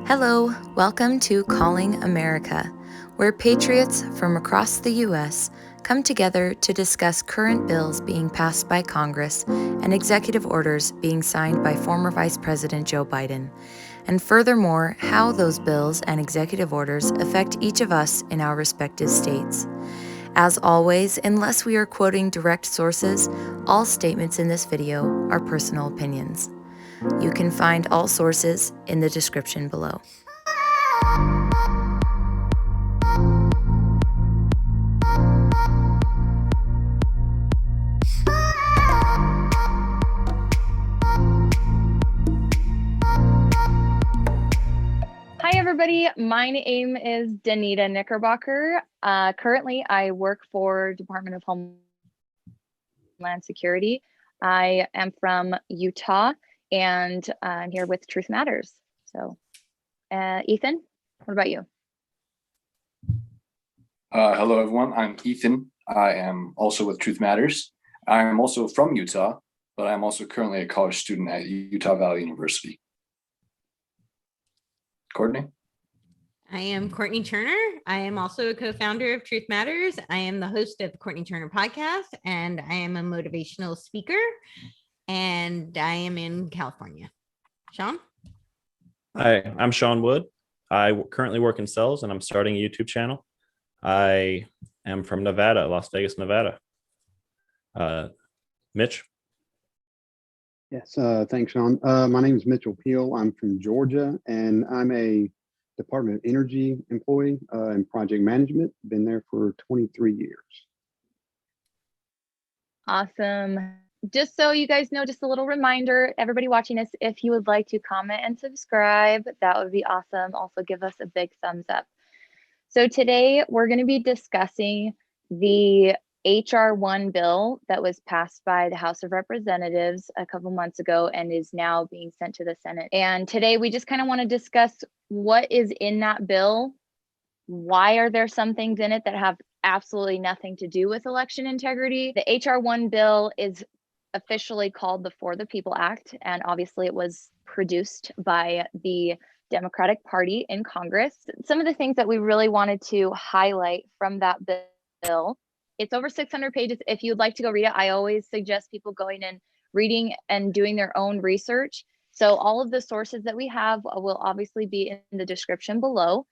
Hello, welcome to Calling America, where patriots from across the U.S. come together to discuss current bills being passed by Congress and executive orders being signed by former Vice President Joe Biden, and furthermore, how those bills and executive orders affect each of us in our respective states. As always, unless we are quoting direct sources, all statements in this video are personal opinions. You can find all sources in the description below. Hi, everybody. My name is Danita Knickerbocker. Currently, I work for Department of Homeland Security. I am from Utah, and I'm here with Truth Matters. So, Ethan, what about you? Hello, everyone. I'm Ethan. I am also with Truth Matters. I'm also from Utah, but I'm also currently a college student at Utah Valley University. Courtenay? I am Courtenay Turner. I am also a co-founder of Truth Matters. I am the host of the Courtenay Turner podcast, and I am a motivational speaker, and I am in California. Shawn? Hi, I'm Shawn Wood. I currently work in sales, and I'm starting a YouTube channel. I am from Nevada, Las Vegas, Nevada. Mitch? Yes, thanks, Shawn. My name is Mitchell Peel. I'm from Georgia, and I'm a Department of Energy employee in project management. Been there for 23 years. Awesome. Just so you guys know, just a little reminder, everybody watching this, if you would like to comment and subscribe, that would be awesome. Also give us a big thumbs up. So today we're going to be discussing the HR-1 bill that was passed by the House of Representatives a couple months ago and is now being sent to the Senate. And today we just kind of want to discuss what is in that bill. Why are there some things in it that have absolutely nothing to do with election integrity? The HR-1 bill is officially called the For the People Act, and obviously it was produced by the Democratic Party in Congress. Some of the things that we really wanted to highlight from that bill, it's over 600 pages. If you'd like to go read it, I always suggest people going and reading and doing their own research. So all of the sources that we have will obviously be in the description below.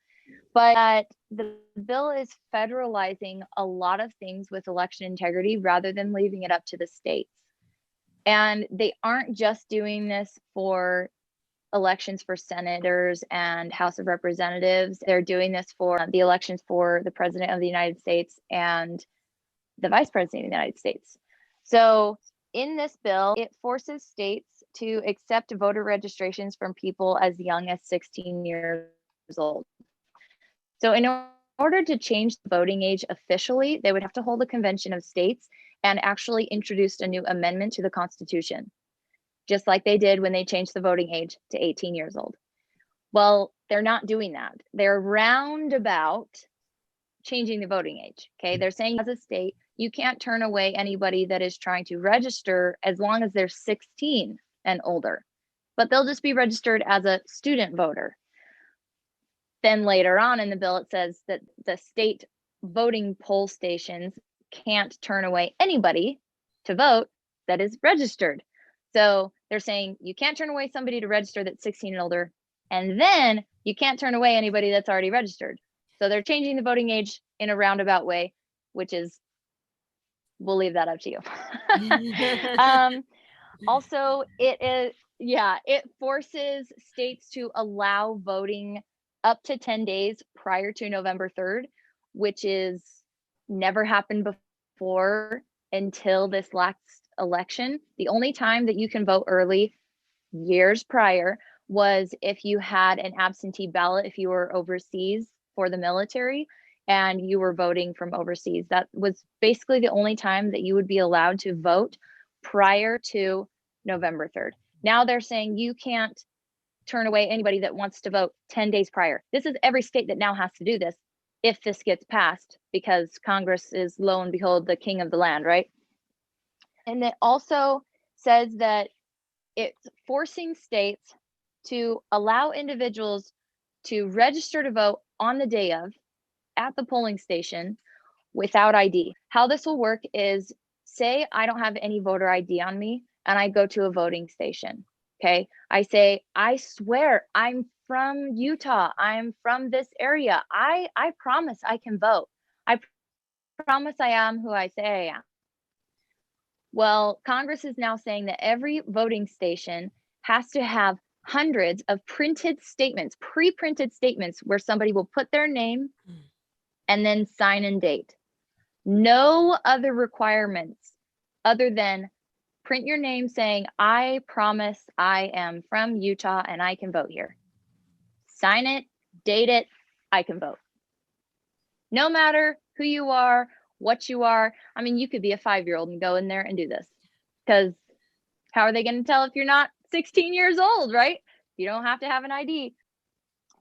But the bill is federalizing a lot of things with election integrity rather than leaving it up to the states. And they aren't just doing this for elections for senators and House of Representatives. They're doing this for the elections for the President of the United States and the Vice President of the United States. So in this bill, it forces states to accept voter registrations from people as young as 16 years old. So in order to change the voting age officially, they would have to hold a convention of states and actually introduce a new amendment to the Constitution, just like they did when they changed the voting age to 18 years old. Well, they're not doing that. They're roundabout changing the voting age, okay? They're saying as a state, you can't turn away anybody that is trying to register as long as they're 16 and older, but they'll just be registered as a student voter. Then later on in the bill, it says that the state voting poll stations can't turn away anybody to vote that is registered. So they're saying you can't turn away somebody to register that's 16 and older, and then you can't turn away anybody that's already registered. So they're changing the voting age in a roundabout way, which is, we'll leave that up to you. Also, it forces states to allow voting up to 10 days prior to November 3rd, which is never happened before until this last election. The only time that you can vote early years prior was if you had an absentee ballot, if you were overseas for the military and you were voting from overseas. That was basically the only time that you would be allowed to vote prior to November 3rd. Now they're saying you can't turn away anybody that wants to vote 10 days prior. This is every state that now has to do this if this gets passed, because Congress is, lo and behold, the king of the land, right? And it also says that it's forcing states to allow individuals to register to vote on the day of at the polling station without ID. How this will work is, say I don't have any voter ID on me and I go to a voting station. Okay. I say, I swear I'm from Utah. I'm from this area. I promise I can vote. I promise I am who I say I am. Well, Congress is now saying that every voting station has to have hundreds of printed statements, pre-printed statements, where somebody will put their name and then sign and date. No other requirements other than print your name saying, I promise I am from Utah and I can vote here. Sign it, date it, I can vote. No matter who you are, what you are. I mean, you could be a 5-year-old and go in there and do this, because how are they going to tell if you're not 16 years old, right? You don't have to have an ID.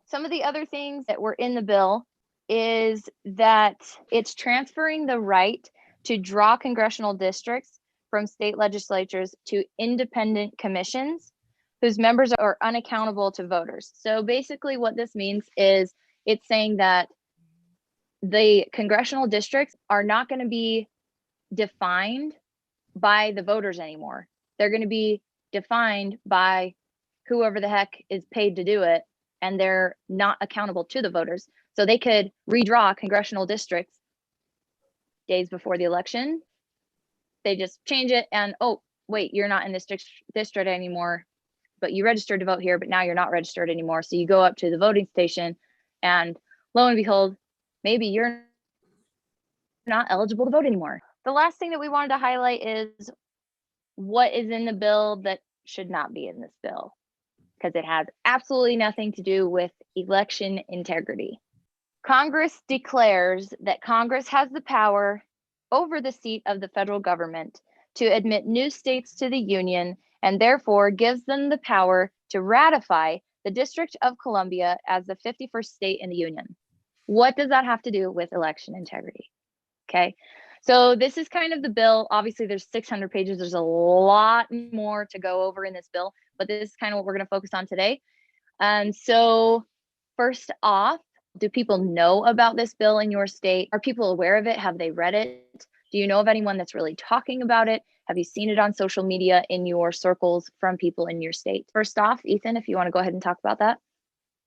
Some of the other things that were in the bill is that it's transferring the right to draw congressional districts from state legislatures to independent commissions whose members are unaccountable to voters. So basically what this means is it's saying that the congressional districts are not going to be defined by the voters anymore. They're going to be defined by whoever the heck is paid to do it, and they're not accountable to the voters. So they could redraw congressional districts days before the election. They just change it and, oh, wait, you're not in this district anymore, but you registered to vote here, but now you're not registered anymore. So you go up to the voting station and lo and behold, maybe you're not eligible to vote anymore. The last thing that we wanted to highlight is what is in the bill that should not be in this bill, because it has absolutely nothing to do with election integrity. Congress declares that Congress has the power over the seat of the federal government to admit new states to the Union, and therefore gives them the power to ratify the District of Columbia as the 51st state in the Union. What does that have to do with election integrity? Okay, so this is kind of the bill. Obviously, there's 600 pages. There's a lot more to go over in this bill, but this is kind of what we're going to focus on today. And so first off, do people know about this bill in your state? Are people aware of it? Have they read it? Do you know of anyone that's really talking about it? Have you seen it on social media in your circles from people in your state? First off, Ethan, if you want to go ahead and talk about that.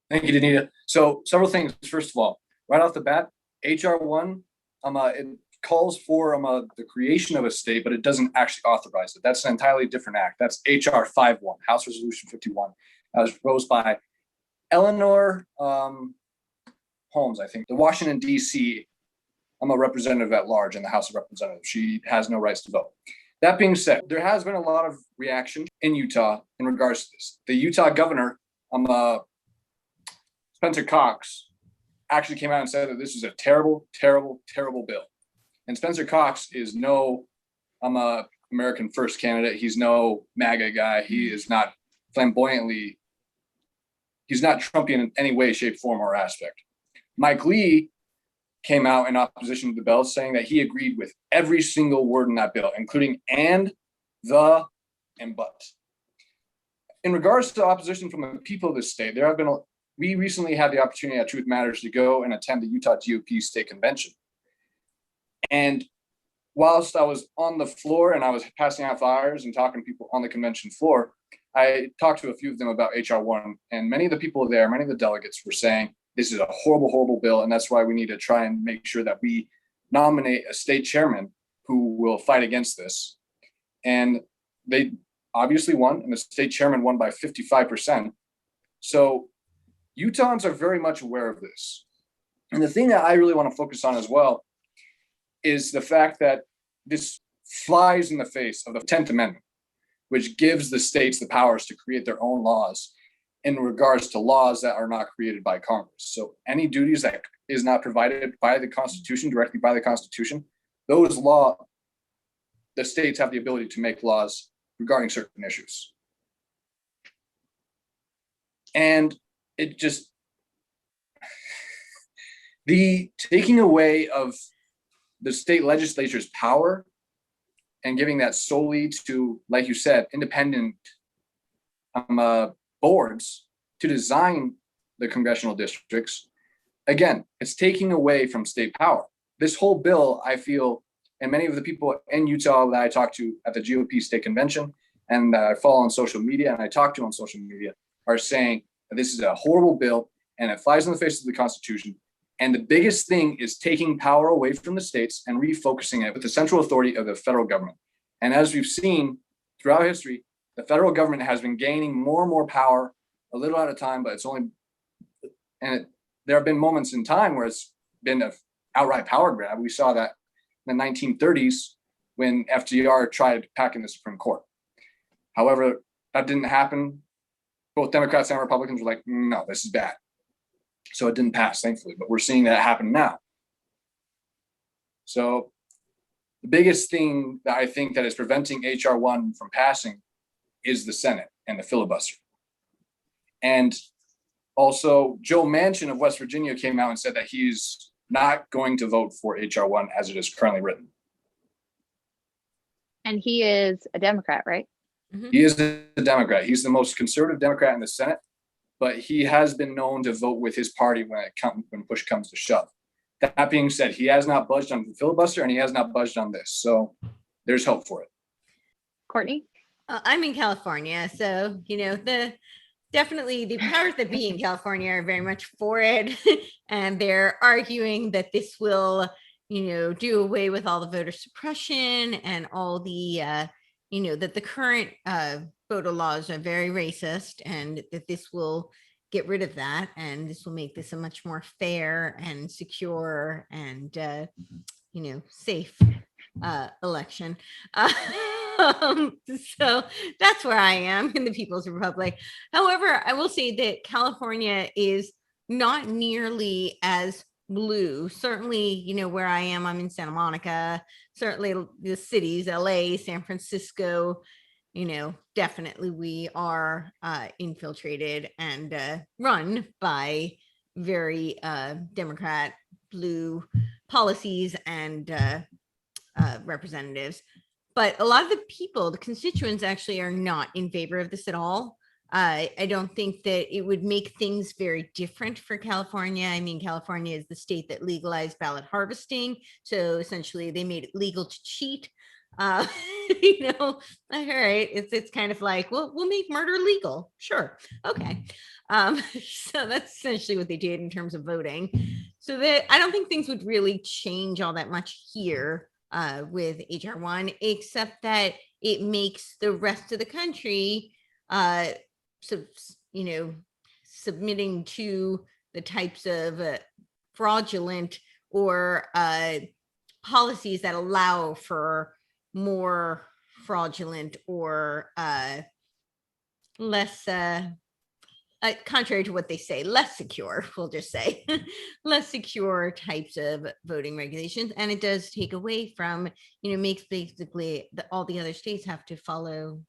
Thank you, Danita. So several things. First of all, right off the bat, HR-1, it calls for the creation of a state, but it doesn't actually authorize it. That's an entirely different act. That's HR-51, House Resolution 51. That was proposed by Eleanor Holmes, I think, the Washington, D.C. I'm a representative at large in the House of Representatives. She has no rights to vote. That being said, there has been a lot of reaction in Utah in regards to this. The Utah governor, Spencer Cox, actually came out and said that this is a terrible, terrible, terrible bill. And Spencer Cox is no American First candidate. He's no MAGA guy. He is not flamboyantly, he's not Trumpian in any way, shape, form, or aspect. Mike Lee came out in opposition to the bill, saying that he agreed with every single word in that bill, including and, the, and but. In regards to opposition from the people of the state, we recently had the opportunity at Truth Matters to go and attend the Utah GOP state convention. And whilst I was on the floor and I was passing out flyers and talking to people on the convention floor, I talked to a few of them about HR-1, and many of the people there, many of the delegates were saying, this is a horrible, horrible bill, and that's why we need to try and make sure that we nominate a state chairman who will fight against this. And they obviously won, and the state chairman won by 55%. So Utahns are very much aware of this. And the thing that I really want to focus on as well is the fact that this flies in the face of the 10th Amendment, which gives the states the powers to create their own laws in regards to laws that are not created by Congress. So any duties that is not provided by the Constitution, directly by the Constitution, the states have the ability to make laws regarding certain issues. And it just, the taking away of the state legislature's power and giving that solely to, like you said, independent boards to design the congressional districts. Again, it's taking away from state power. This whole bill, I feel, and many of the people in Utah that I talked to at the GOP state convention and that I follow on social media and I talk to on social media are saying that this is a horrible bill and it flies in the face of the Constitution. And the biggest thing is taking power away from the states and refocusing it with the central authority of the federal government. And as we've seen throughout history, the federal government has been gaining more and more power a little at a time, but it's only, there have been moments in time where it's been an outright power grab. We saw that in the 1930s when FDR tried packing the Supreme Court. However, that didn't happen. Both Democrats and Republicans were like, no, this is bad. So it didn't pass, thankfully, but we're seeing that happen now. So the biggest thing that I think that is preventing HR-1 from passing is the Senate and the filibuster. And also, Joe Manchin of West Virginia came out and said that he's not going to vote for HR-1 as it is currently written. And he is a Democrat, right? He is a Democrat. He's the most conservative Democrat in the Senate, but he has been known to vote with his party when push comes to shove. That being said, he has not budged on the filibuster and he has not budged on this. So there's hope for it. Courtney? I'm in California, so definitely the powers that be in California are very much for it, and they're arguing that this will, do away with all the voter suppression and all the, that the current voter laws are very racist, and that this will get rid of that, and this will make this a much more fair and secure and, safe election. So that's where I am in the People's Republic. However, I will say that California is not nearly as blue. Certainly, where I am, I'm in Santa Monica. Certainly the cities, LA, San Francisco, definitely we are infiltrated and run by very Democrat blue policies and representatives. But a lot of the people, the constituents actually are not in favor of this at all. I don't think that it would make things very different for California. I mean, California is the state that legalized ballot harvesting. So essentially they made it legal to cheat. All right, it's kind of like, well, we'll make murder legal. Sure. Okay. So that's essentially what they did in terms of voting. So that I don't think things would really change all that much here with HR-1, except that it makes the rest of the country, submitting to the types of fraudulent or policies that allow for more fraudulent or less, contrary to what they say, less secure, we'll just say, less secure types of voting regulations. And it does take away from, makes basically all the other states have to follow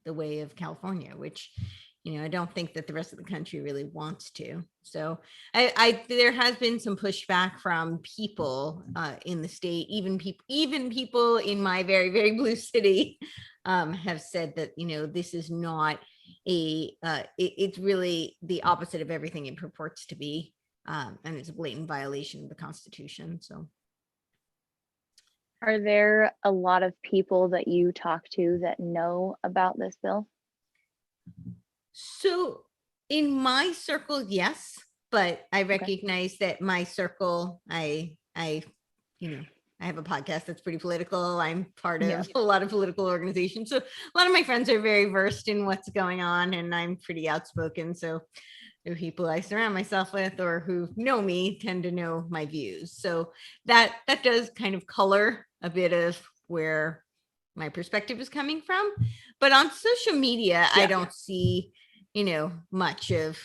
the way of California, which, I don't think that the rest of the country really wants to. So there has been some pushback from people in the state, even people in my very, very blue city have said that, this is not it's really the opposite of everything it purports to be. And it's a blatant violation of the Constitution. So are there a lot of people that you talk to that know about this bill? So in my circle, yes, but I recognize that my circle, I have a podcast that's pretty political. I'm part of a lot of political organizations. So a lot of my friends are very versed in what's going on, and I'm pretty outspoken. So the people I surround myself with or who know me tend to know my views. So that does kind of color a bit of where my perspective is coming from. But on social media, I don't see, much of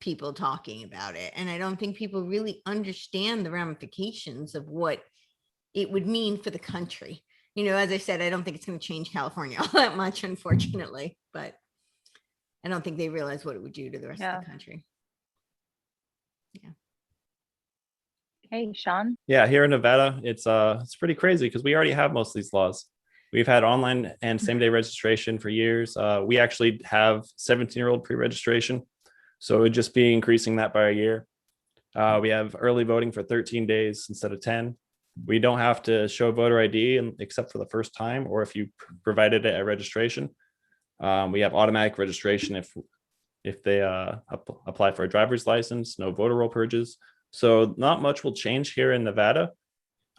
people talking about it. And I don't think people really understand the ramifications of what it would mean for the country. As I said, I don't think it's going to change California all that much, unfortunately, but I don't think they realize what it would do to the rest of the country. Yeah. Hey, Shawn. Yeah, here in Nevada, it's pretty crazy because we already have most of these laws. We've had online and same-day registration for years. We actually have 17-year-old pre-registration. So it would just be increasing that by a year. We have early voting for 13 days instead of 10. We don't have to show voter ID except for the first time, or if you provided it at registration. We have automatic registration if they apply for a driver's license, no voter roll purges. So not much will change here in Nevada.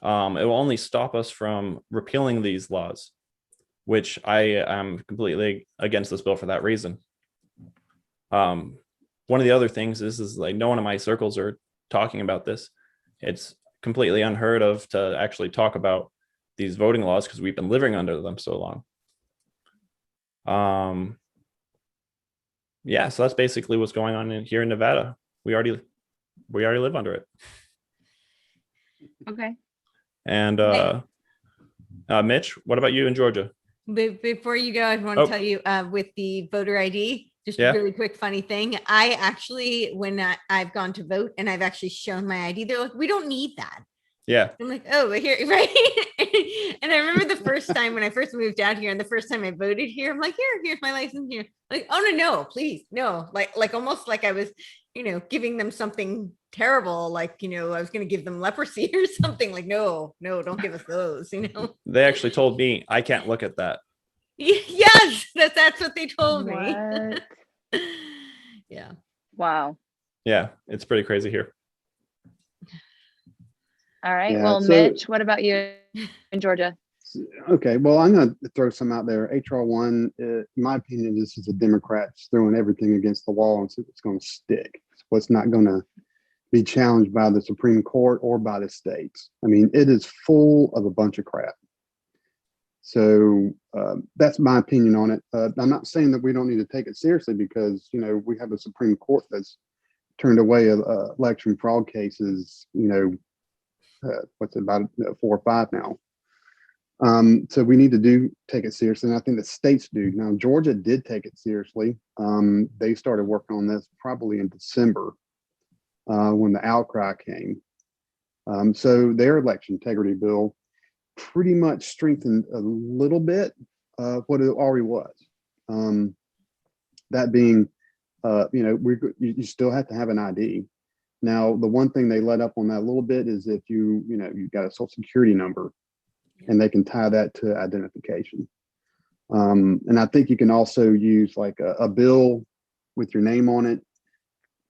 It will only stop us from repealing these laws, which I am completely against this bill for that reason. One of the other things is like no one in my circles are talking about this. It's completely unheard of to actually talk about these voting laws because we've been living under them so long. Yeah, so that's basically what's going on here in Nevada. We already live under it. Okay. And Mitch, what about you in Georgia? Before you go, I want to tell you with the voter ID, just a really quick funny thing. I actually, when I've gone to vote and I've actually shown my ID, they're like, we don't need that. Yeah. I'm like, oh, but here, right? And I remember the first time when I first moved out here and the first time I voted here, I'm like, here's my license here. Like, oh, no, please, no. Like almost like I was, giving them something terrible. Like, I was going to give them leprosy or something. Like, no, don't give us those, They actually told me I can't look at that. Yes, that's what they told me. Yeah. Wow. Yeah, it's pretty crazy here. All right. Yeah, well, so- Mitch, what about you in Georgia? Okay, well, I'm going to throw some out there. HR-1, in my opinion, this is the Democrats throwing everything against the wall and see what's going to stick. It's what's not going to be challenged by the Supreme Court or by the states. I mean, it is full of a bunch of crap. So that's my opinion on it. I'm not saying that we don't need to take it seriously because, we have a Supreme Court that's turned away election fraud cases, what's it, about 4 or 5 now. So we need to take it seriously. And I think the states do. Now, Georgia did take it seriously. They started working on this probably in December when the outcry came. So their election integrity bill pretty much strengthened a little bit what it already was. That being, you still have to have an ID. Now, the one thing they let up on that a little bit is if you've got a social security number, and they can tie that to identification. And I think you can also use like a bill with your name on it.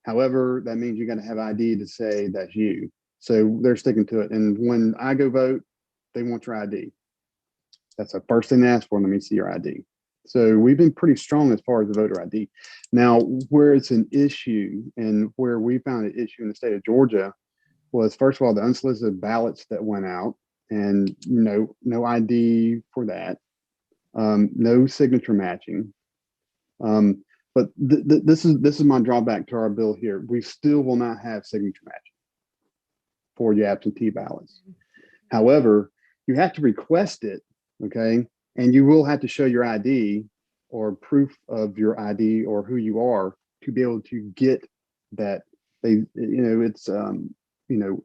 However, that means you got to have ID to say that's you. So they're sticking to it. And when I go vote, they want your ID. That's the first thing they ask for. Let me see your ID. So we've been pretty strong as far as the voter ID. Now, where it's an issue and where we found an issue in the state of Georgia was, first of all, the unsolicited ballots that went out. And no ID for that, no signature matching. But this is my drawback to our bill here. We still will not have signature matching for your absentee ballots. However, you have to request it, okay? And you will have to show your ID or proof of your ID or who you are to be able to get that. It's an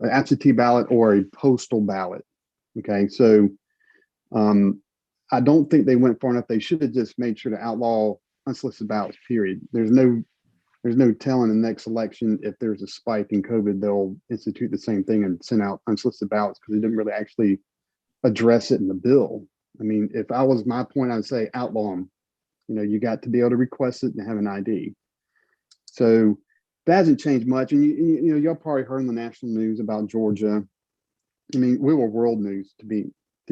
absentee ballot or a postal ballot. Okay, so I don't think they went far enough. They should have just made sure to outlaw unsolicited ballots, period. There's no telling the next election if there's a spike in COVID, they'll institute the same thing and send out unsolicited ballots because they didn't really actually address it in the bill. I mean, if I was my point, I'd say outlaw them. You got to be able to request it and have an ID. So that hasn't changed much. And y'all probably heard in the national news about Georgia. I mean, we were world news to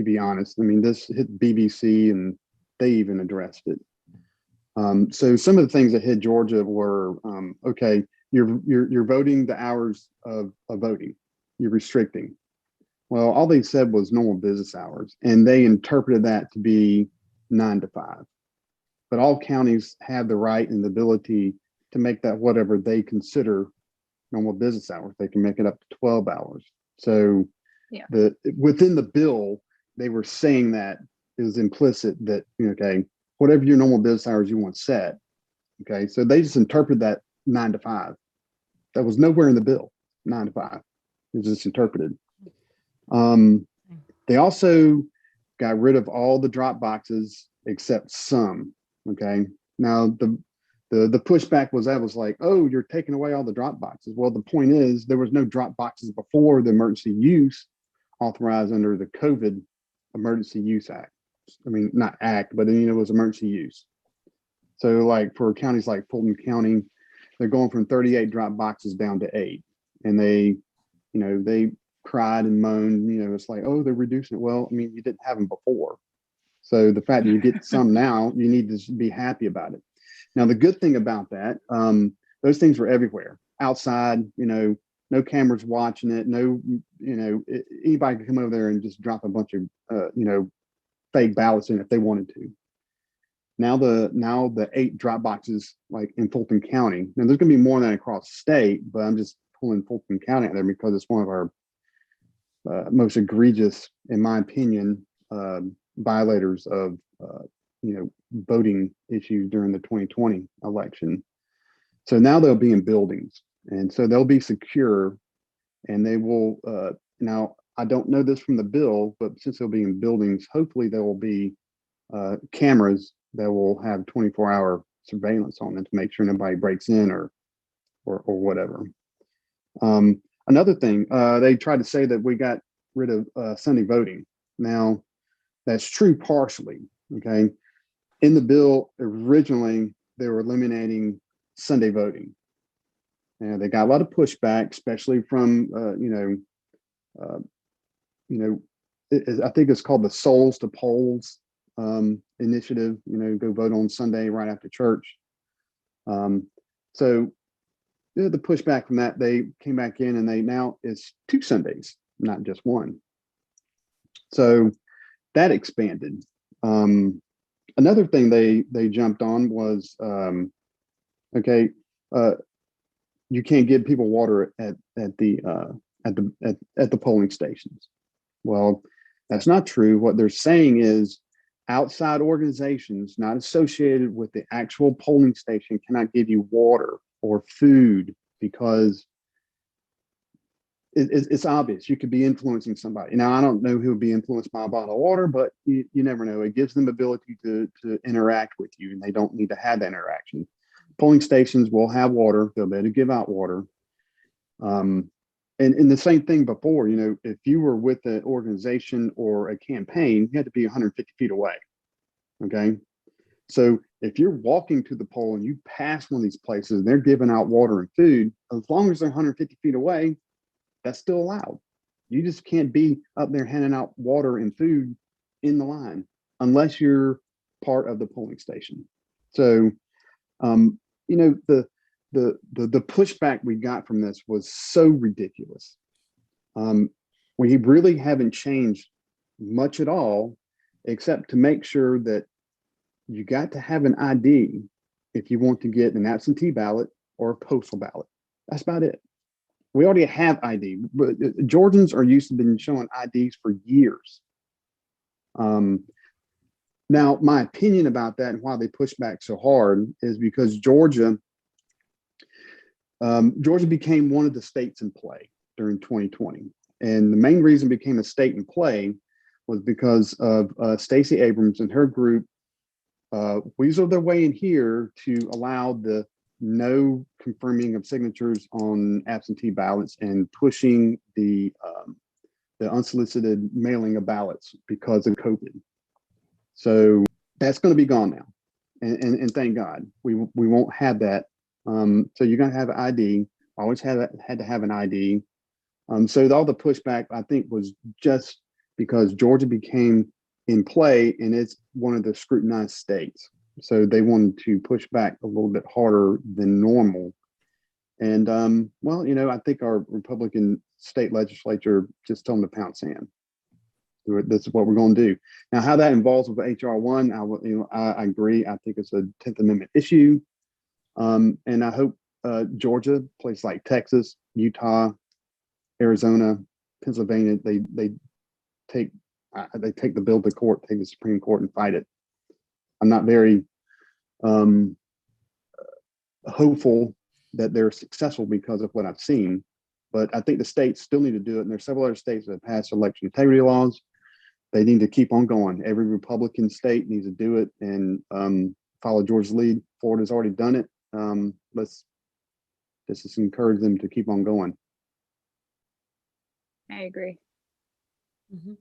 be honest. I mean, this hit BBC and they even addressed it. So some of the things that hit Georgia were, okay, you're voting the hours of voting, you're restricting. Well, all they said was normal business hours, and they interpreted that to be 9 to 5. But all counties have the right and the ability to make that whatever they consider normal business hours. They can make it up to 12 hours. So yeah, within the bill, they were saying that it was implicit that, okay, whatever your normal business hours you want set. Okay, so they just interpreted that 9 to 5. That was nowhere in the bill, 9 to 5. It was just interpreted. They also got rid of all the drop boxes except some. Okay, now the the pushback was that was like, oh, you're taking away all the drop boxes. Well, the point is there was no drop boxes before the emergency use authorized under the COVID Emergency Use Act. I mean, not act, but it was emergency use. So like for counties like Fulton County, they're going from 38 drop boxes down to 8. And they cried and moaned, it's like, oh, they're reducing it. Well, I mean, you didn't have them before. So the fact that you get some now, you need to be happy about it. Now, the good thing about that, those things were everywhere outside, no cameras watching it. No, anybody could come over there and just drop a bunch of, fake ballots in if they wanted to. Now the 8 drop boxes like in Fulton County. Now there's going to be more than that across the state, but I'm just pulling Fulton County out there because it's one of our most egregious, in my opinion, violators of voting issues during the 2020 election. So now they'll be in buildings, and so they'll be secure, and they will. Now I don't know this from the bill, but since they'll be in buildings, hopefully there will be cameras that will have 24-hour surveillance on them to make sure nobody breaks in or whatever. Another thing, they tried to say that we got rid of Sunday voting. Now, that's true partially, okay? In the bill, originally, they were eliminating Sunday voting. And they got a lot of pushback, especially from, I think it's called the Souls to Polls initiative, go vote on Sunday right after church. So the pushback from that, they came back in and now it's 2 Sundays, not just 1. So that expanded. Another thing they jumped on was, you can't give people water at the polling stations. Well, that's not true. What they're saying is outside organizations not associated with the actual polling station cannot give you water or food because it's obvious you could be influencing somebody. Now, I don't know who would be influenced by a bottle of water, but you never know. It gives them the ability to interact with you, and they don't need to have that interaction. Polling stations will have water. They'll be able to give out water. And the same thing before, if you were with an organization or a campaign, you had to be 150 feet away. Okay. So if you're walking to the poll and you pass one of these places and they're giving out water and food, as long as they're 150 feet away, that's still allowed. You just can't be up there handing out water and food in the line unless you're part of the polling station. So, the pushback we got from this was so ridiculous. We really haven't changed much at all, except to make sure that you got to have an ID if you want to get an absentee ballot or a postal ballot. That's about it. We already have ID. But Georgians are used to been showing IDs for years. Now, my opinion about that and why they push back so hard is because Georgia became one of the states in play during 2020. And the main reason it became a state in play was because of Stacey Abrams and her group weaseled their way in here to allow the no confirming of signatures on absentee ballots and pushing the unsolicited mailing of ballots because of COVID. So that's going to be gone now, and thank God we won't have that. So you're going to have an ID. Always had to have an ID. So all the pushback I think was just because Georgia became in play and it's one of the scrutinized states. So they wanted to push back a little bit harder than normal. And I think our Republican state legislature just told them to pound sand. This is what we're going to do. Now, how that involves with HR-1, I agree. I think it's a 10th Amendment issue. And I hope Georgia, places like Texas, Utah, Arizona, Pennsylvania, they take the bill to court, take the Supreme Court and fight it. I'm not very hopeful that they're successful because of what I've seen, but I think the states still need to do it. And there's several other states that have passed election integrity laws. They need to keep on going. Every Republican state needs to do it and follow Georgia's lead. Florida's already done it. Let's just encourage them to keep on going. I agree. Mhm.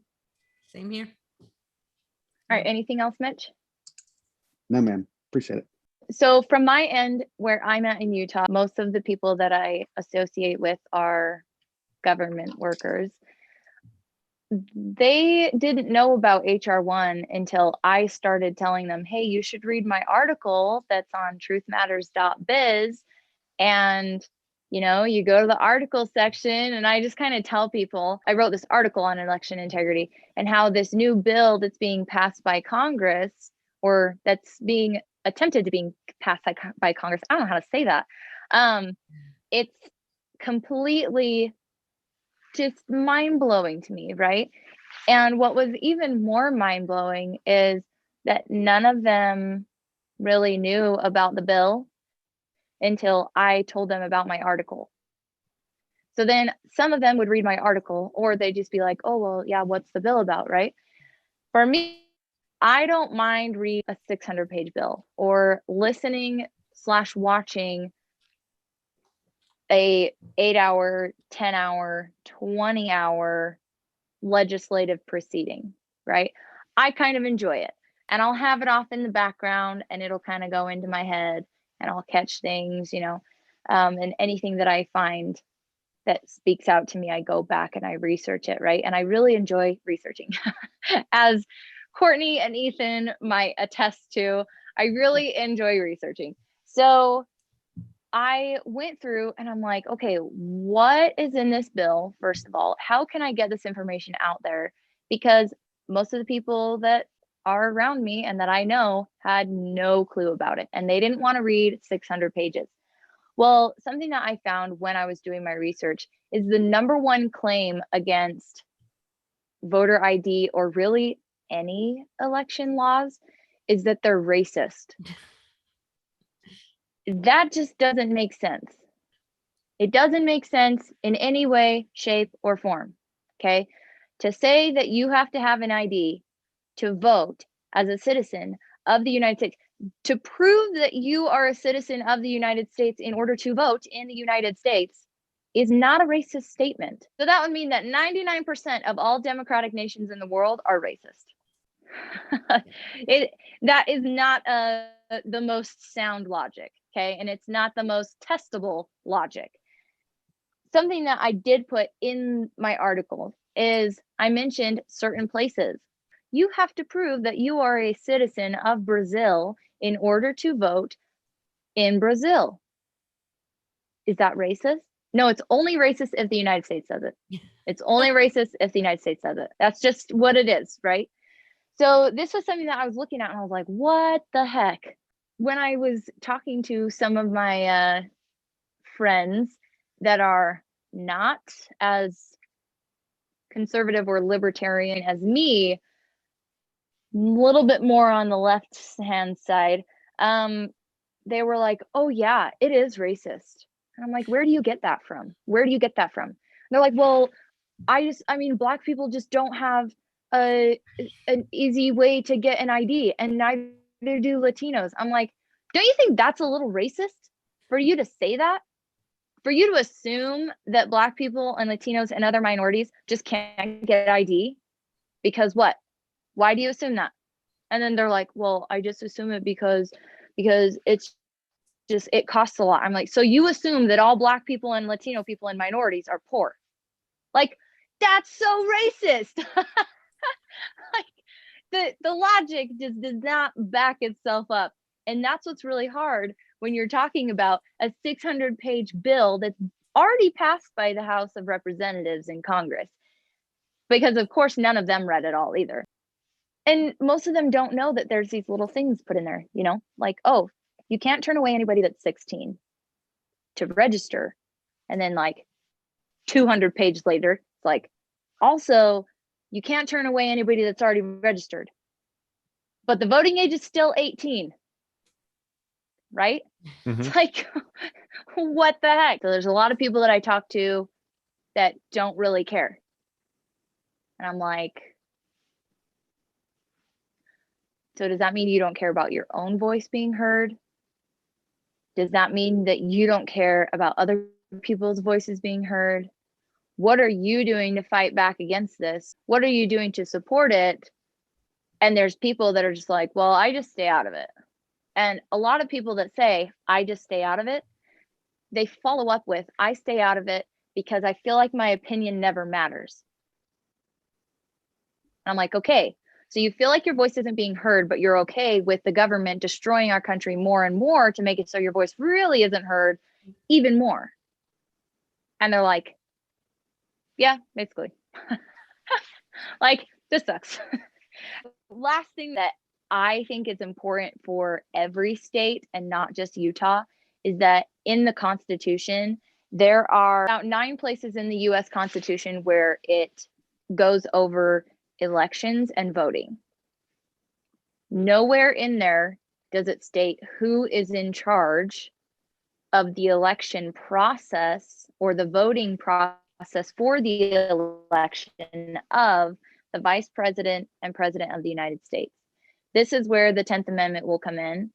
Same here. All right, anything else, Mitch? No, ma'am. Appreciate it. So from my end, where I'm at in Utah, most of the people that I associate with are government workers. They didn't know about HR-1 until I started telling them, hey, you should read my article that's on truthmatters.biz. And, you know, you go to the article section, and I just kind of tell people, I wrote this article on election integrity and how this new bill that's being passed by Congress, or that's being attempted to being passed by Congress, I don't know how to say that. It's completely just mind-blowing to me, right? And what was even more mind-blowing is that none of them really knew about the bill until I told them about my article. So then some of them would read my article, or they'd just be like, oh, well, yeah, what's the bill about, right? For me, I don't mind reading a 600-page bill or listening/watching a 8-hour, 10-hour, 20-hour legislative proceeding, right? I kind of enjoy it, and I'll have it off in the background, and it'll kind of go into my head, and I'll catch things, you know, and anything that I find that speaks out to me, I go back and I research it, right? And I really enjoy researching. As Courtney and Ethan might attest to, I really enjoy researching. So I went through and I'm like, okay, what is in this bill? First of all, how can I get this information out there? Because most of the people that are around me and that I know had no clue about it, and they didn't want to read 600 pages. Well, something that I found when I was doing my research is the number one claim against voter ID, or really any election laws, is that they're racist. That just doesn't make sense. It doesn't make sense in any way, shape, or form. Okay. To say that you have to have an ID to vote as a citizen of the United States, to prove that you are a citizen of the United States in order to vote in the United States, is not a racist statement. So that would mean that 99% of all democratic nations in the world are racist. That is not the most sound logic, okay? And it's not the most testable logic. Something that I did put in my article is I mentioned certain places. You have to prove that you are a citizen of Brazil in order to vote in Brazil. Is that racist? No, it's only racist if the United States says it. It's only racist if the United States says it. That's just what it is, right? So this was something that I was looking at and I was like, what the heck? When I was talking to some of my friends that are not as conservative or libertarian as me, a little bit more on the left hand side, they were like, oh yeah, it is racist. And I'm like, where do you get that from? Where do you get that from? And they're like, well, I mean, Black people just don't have an easy way to get an ID, and neither do Latinos. I'm like, don't you think that's a little racist for you to say that? For you to assume that Black people and Latinos and other minorities just can't get ID? Because what? Why do you assume that? And then they're like, well, I just assume it because it's just, it costs a lot. I'm like, so you assume that all Black people and Latino people and minorities are poor? Like, that's so racist. Like, the logic just does not back itself up. And that's what's really hard when you're talking about a 600-page bill that's already passed by the House of Representatives in Congress. Because of course, none of them read it all either. And most of them don't know that there's these little things put in there, you know, like, oh, you can't turn away anybody that's 16 to register. And then like 200 pages later, it's like, also, you can't turn away anybody that's already registered. But the voting age is still 18, right? Mhm. It's like, what the heck? So there's a lot of people that I talk to that don't really care. And I'm like, so does that mean you don't care about your own voice being heard? Does that mean that you don't care about other people's voices being heard? What are you doing to fight back against this? What are you doing to support it? And there's people that are just like, well, I just stay out of it. And a lot of people that say, I just stay out of it, they follow up with, I stay out of it because I feel like my opinion never matters. I'm like, okay, so you feel like your voice isn't being heard, but you're okay with the government destroying our country more and more to make it so your voice really isn't heard even more. And they're like, yeah, basically. Like, this sucks. Last thing that I think is important for every state and not just Utah is that in the Constitution, there are about 9 places in the US Constitution where it goes over elections and voting. Nowhere in there does it state who is in charge of the election process or the voting process for the election of the Vice President and President of the United States. This is where the 10th Amendment will come in,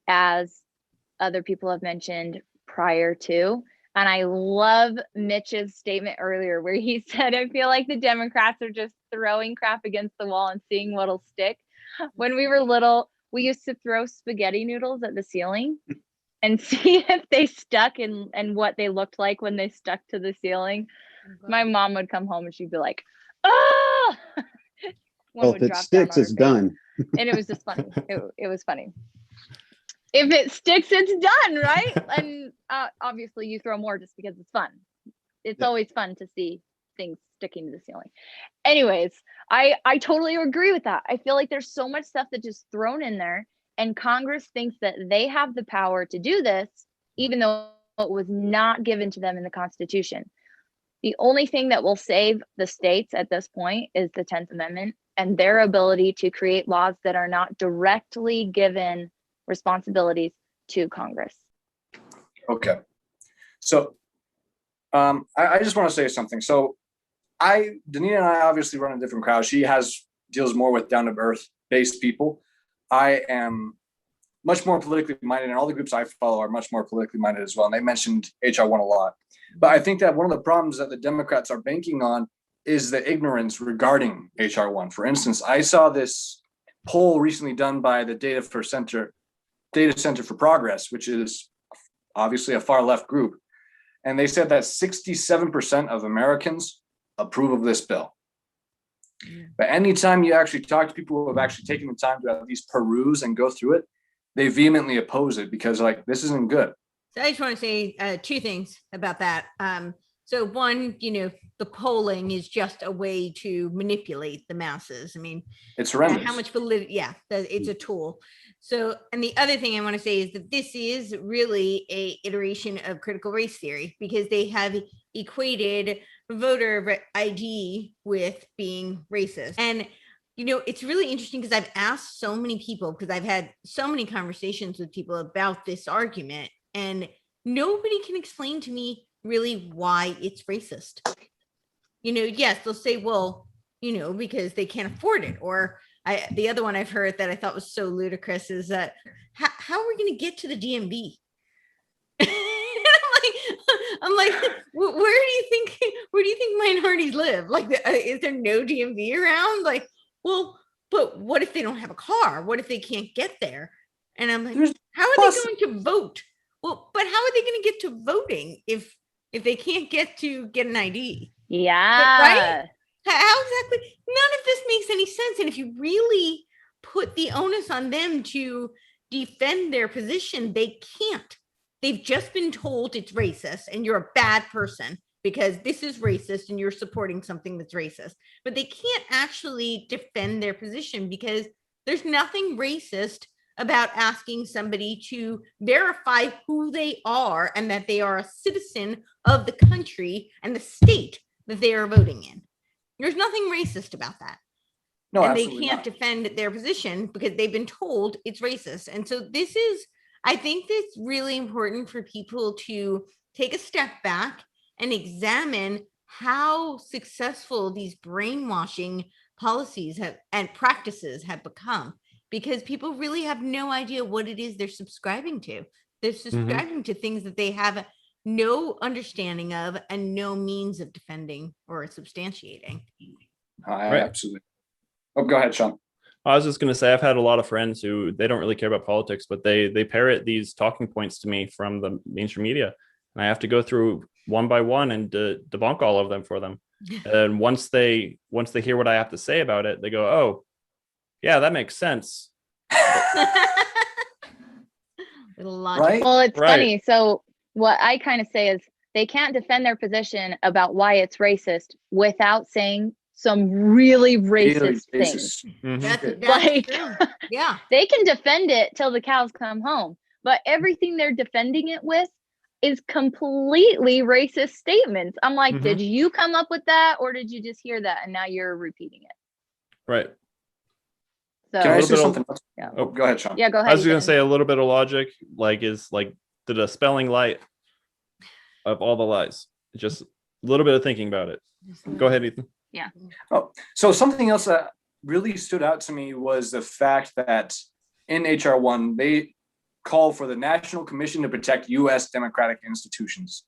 as other people have mentioned prior to. And I love Mitch's statement earlier where he said, I feel like the Democrats are just throwing crap against the wall and seeing what'll stick. When we were little, we used to throw spaghetti noodles at the ceiling and see if they stuck and what they looked like when they stuck to the ceiling. My mom would come home and she'd be like, oh! Well, if it sticks, it's done. And it was just funny. It was funny. If it sticks, it's done, right? And obviously you throw more just because it's fun. It's always fun to see things sticking to the ceiling. Anyways, I totally agree with that. I feel like there's so much stuff that's just thrown in there, and Congress thinks that they have the power to do this, even though it was not given to them in the Constitution. The only thing that will save the states at this point is the 10th Amendment and their ability to create laws that are not directly given responsibilities to Congress. Okay. So I just want to say something. So Danita and I obviously run a different crowd. She deals more with down to earth based people. I am much more politically minded, and all the groups I follow are much more politically minded as well. And they mentioned HR-1 a lot. But I think that one of the problems that the Democrats are banking on is the ignorance regarding HR-1. For instance, I saw this poll recently done by the Data Center for Progress, which is obviously a far left group. And they said that 67% of Americans approve of this bill. But anytime you actually talk to people who have actually taken the time to at least peruse and go through it, they vehemently oppose it because, like, this isn't good. So I just want to say 2 things about that. So one, the polling is just a way to manipulate the masses. I mean, it's horrendous. How much validity? Yeah, it's a tool. So, and the other thing I want to say is that this is really a iteration of critical race theory, because they have equated voter ID with being racist. And it's really interesting because I've asked so many people, because I've had so many conversations with people about this argument, and nobody can explain to me really why it's racist. Yes, they'll say, well, because they can't afford it. Or the other one I've heard that I thought was so ludicrous is that how are we going to get to the DMV? I'm like, where do you think minorities live? Like, is there no DMV around? Like, well, but what if they don't have a car? What if they can't get there? And I'm like, how are they going to vote? Well, but how are they going to get to voting if they can't get an ID? Yeah. Right? How exactly? None of this makes any sense. And if you really put the onus on them to defend their position, they can't. They've just been told it's racist and you're a bad person because this is racist and you're supporting something that's racist. But they can't actually defend their position because there's nothing racist about asking somebody to verify who they are and that they are a citizen of the country and the state that they are voting in. There's nothing racist about that. No, and they can't defend their position because they've been told it's racist. And so I think it's really important for people to take a step back and examine how successful these brainwashing policies and practices have become, because people really have no idea what it is they're subscribing to. They're subscribing to things that they have no understanding of and no means of defending or substantiating. Right. Absolutely. Oh, go ahead, Shawn. I was just going to say, I've had a lot of friends who they don't really care about politics, but they parrot these talking points to me from the mainstream media, and I have to go through one by one and debunk all of them for them. And once they hear what I have to say about it, they go, "Oh, yeah, that makes sense." Right? Well, it's Right. funny. So what I kind of say is they can't defend their position about why it's racist without saying some really racist things. That's Like, true. Yeah. They can defend it till the cows come home, but everything they're defending it with is completely racist statements. I'm like, did you come up with that, or did you just hear that and now you're repeating it? Right. So Can I say something else? yeah. Oh, go ahead, Shawn. Yeah, go ahead. I was going to Ethan. say a little bit of logic, to the spelling light of all the lies. Just a little bit of thinking about it. Go ahead, Ethan. Yeah. Oh, so something else that really stood out to me was the fact that in HR-1, they call for the National Commission to Protect U.S. Democratic Institutions.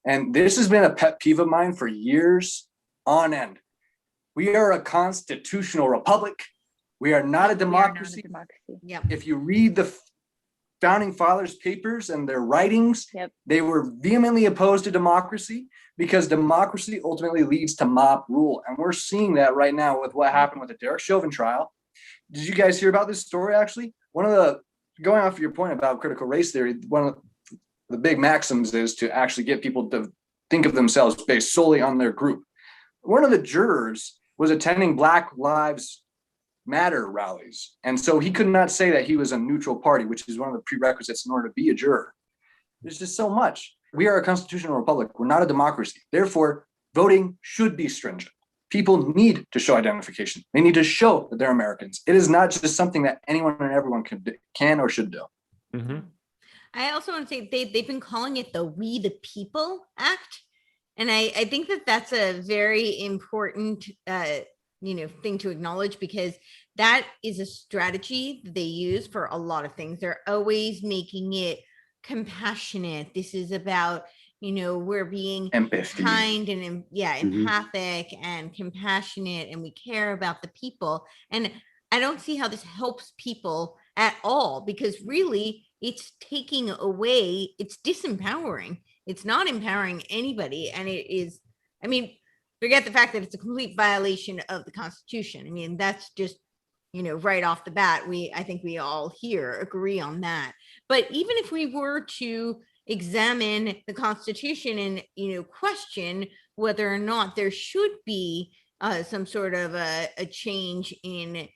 And this has been a pet peeve of mine for years on end. We are a constitutional republic. We are not a democracy. Yep. If you read the founding fathers' papers and their writings, they were vehemently opposed to democracy because democracy ultimately leads to mob rule. And we're seeing that right now with what happened with the Derek Chauvin trial. Did you guys hear about this story, actually? Going off your point about critical race theory, one of the big maxims is to actually get people to think of themselves based solely on their group. One of the jurors was attending Black Lives Matter rallies. And so he could not say that he was a neutral party, which is one of the prerequisites in order to be a juror. There's just so much. We are a constitutional republic. We're not a democracy. Therefore, voting should be stringent. People need to show identification. They need to show that they're Americans. It is not just something that anyone and everyone can or should do. I also want to say they've been calling it the We the People Act. And I think that that's a very important thing to acknowledge, because that is a strategy that they use for a lot of things. They're always making it compassionate. This is about, we're being empathy, kind and empathic and compassionate, and we care about the people. And I don't see how this helps people at all, because really it's taking away, it's disempowering. It's not empowering anybody. And it is, forget the fact that it's a complete violation of the Constitution. That's just, right off the bat, I think we all here agree on that. But even if we were to examine the Constitution and, question whether or not there should be some sort of a change in,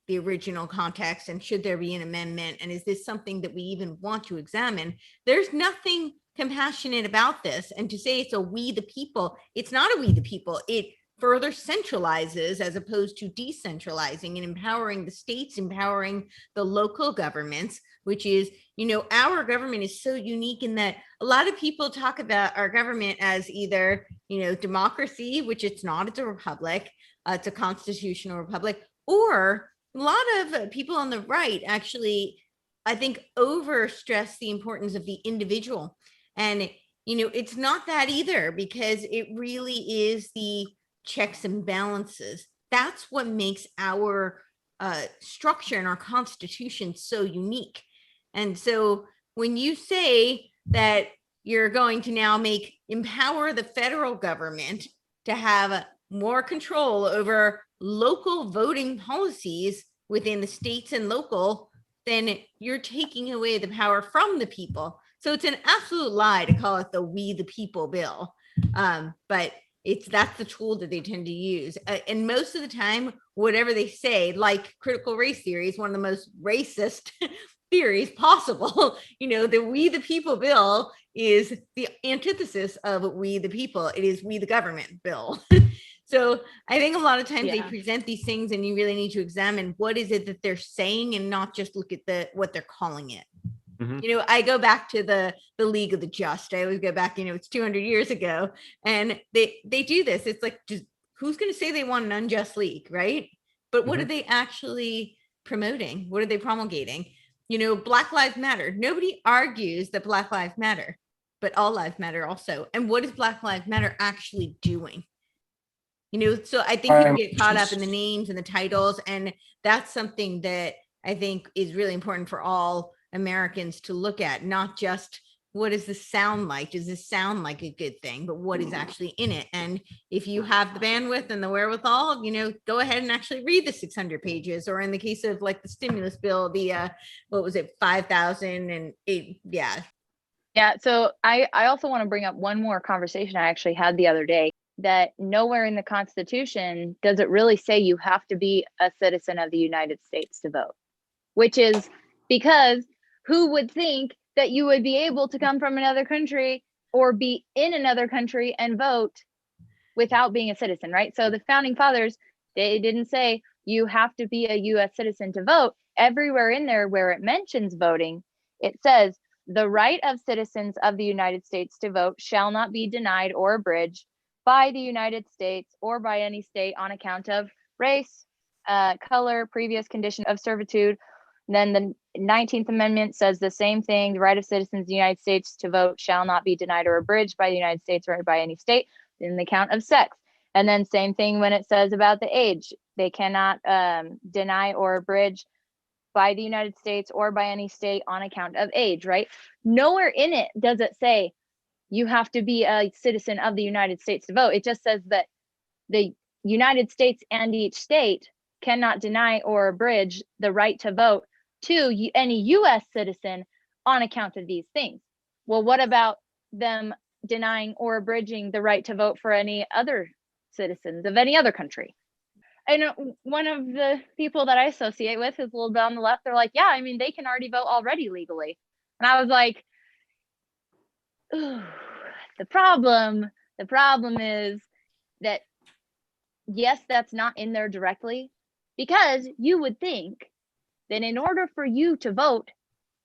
the original context, and should there be an amendment, and is this something that we even want to examine? There's nothing compassionate about this. And to say it's a we the people, it's not a we the people. It further centralizes as opposed to decentralizing and empowering the states, empowering the local governments, which is, our government is so unique in that a lot of people talk about our government as either, democracy, which it's not, it's a republic, it's a constitutional republic, or a lot of people on the right actually, I think, overstress the importance of the individual. And, it's not that either, because it really is the checks and balances. That's what makes our structure and our Constitution so unique. And so when you say that you're going to now empower the federal government to have more control over local voting policies within the states and local, then you're taking away the power from the people. So it's an absolute lie to call it the We the People bill. But that's the tool that they tend to use. And most of the time, whatever they say, like critical race theory is one of the most racist theories possible. The We the People bill is the antithesis of We the People. It is We the Government bill. So I think a lot of times they present these things, and you really need to examine what is it that they're saying, and not just look at what they're calling it. I go back to the League of the Just. I always go back, it's 200 years ago, and they do this. It's like, just who's going to say they want an unjust league, right? But what are they actually promoting? What are they promulgating? You know, Black Lives Matter. Nobody argues that Black Lives Matter, but all lives matter also. And what is Black Lives Matter actually doing? You know, so I think people get caught up in the names and the titles, and that's something that I think is really important for all Americans to look at, not just what does this sound like? Does this sound like a good thing? But what is actually in it? And if you have the bandwidth and the wherewithal, you know, go ahead and actually read the 600 pages, or in the case of like the stimulus bill, the what was it, 5,008? Yeah. Yeah. So I also want to bring up one more conversation I actually had the other day, that nowhere in the Constitution does it really say you have to be a citizen of the United States to vote, which is because who would think that you would be able to come from another country or be in another country and vote without being a citizen, right? So the founding fathers, they didn't say you have to be a US citizen to vote. Everywhere in there where it mentions voting, it says the right of citizens of the United States to vote shall not be denied or abridged by the United States or by any state on account of race, color, previous condition of servitude. And then the 19th Amendment says the same thing. The right of citizens of the United States to vote shall not be denied or abridged by the United States or by any state in the count of sex. And then same thing when it says about the age. They cannot deny or abridge by the United States or by any state on account of age, right? Nowhere in it does it say you have to be a citizen of the United States to vote. It just says that the United States and each state cannot deny or abridge the right to vote to any US citizen on account of these things. Well, what about them denying or abridging the right to vote for any other citizens of any other country? I know one of the people that I associate with is a little bit on the left. They're like, yeah, I mean, they can already vote already legally. And I was like, ooh, the problem is that, yes, that's not in there directly, because you would think that in order for you to vote